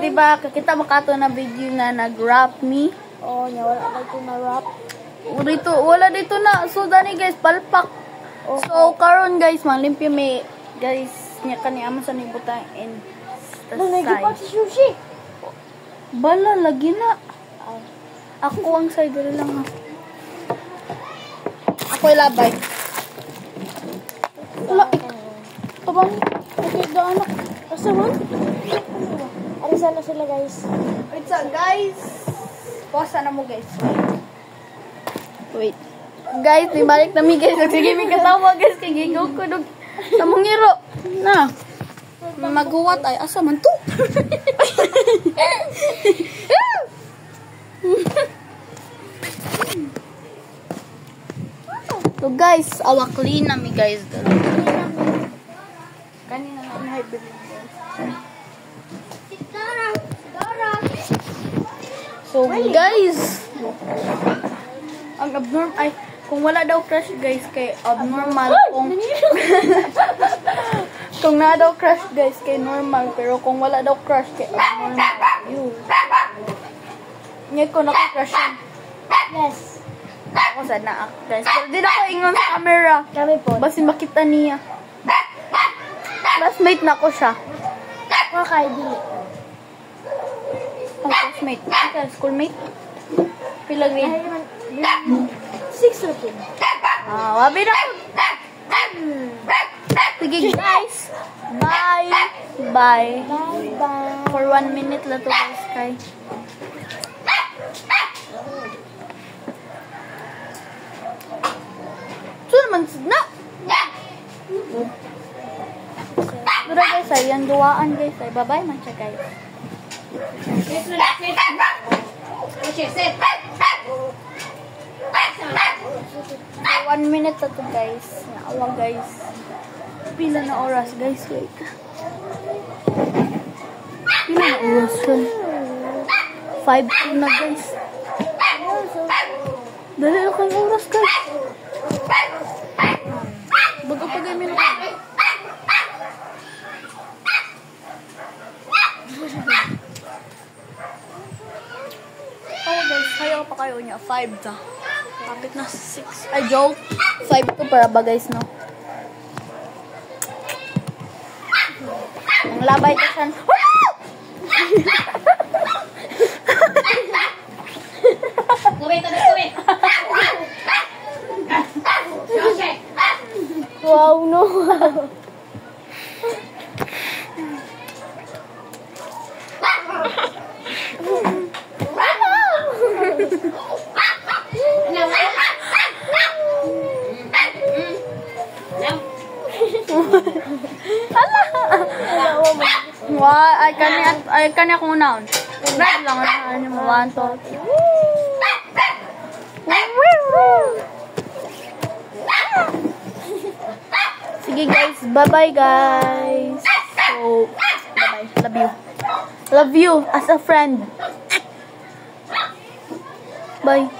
di ba? Kita makato na video na nag-rap me. Oh, nya wala na ito na rap. Wala dito na. So, dani guys, palpak. Oh. So, karon guys, manglimpyo may, guys, niya kaniyama sa nibutang in the Nagipag side. si sushi. Bala, lagi na. Ako ang side, dali lang ha. Ako ilabay. Wala, abang, okay, anak. Asa man? Arisa na sila guys. Wait, so guys. Pause na mo guys. Wait. Guys, ibalik na mi guys. Sige, may kasama guys. Kaya gingaw ko. Tamong ngiro. Na. Maghuwat ay. Asa man to? So guys, awakli na mi guys. Kanina na ang hybrid guys. So guys, ang abnormal ay kung wala daw crush guys kay abnormal kung na daw crush guys kay normal pero kung wala daw crush kay abnormal yun. Ngayon ko naka-crush yun. Yes. Ako sana guys. Pero di na ko ingon sa camera. Kami po. Basi makita niya. Classmate na ko siya. Kakaibili. Ang classmate. Okay, schoolmate. Pila grade? 6 looking. Wabi na ko. Sige guys. Bye. Bye. Bye-bye. For 1 minute lang to guys kay. Sure man na. Dura guys ay yung duwaan guys ay bye-bye man siya guys. 1 minute na to guys. Naawa guys. Pila na oras guys. Wait. Pila na oras yun. 5 na guys. Dali na kayong oras guys. Bago pa game na. Oh guys, kaya pa kayo niya. 5 na. Kapit na 6. Ay, joke. 5 to para ba guys, no? Ang labay ka siya. Wow, no. Wah, ay kani akong noun. Red lang ano mo 1 2. Sige guys, bye-bye guys. So, bye-bye. Love you. Love you as a friend. Bye.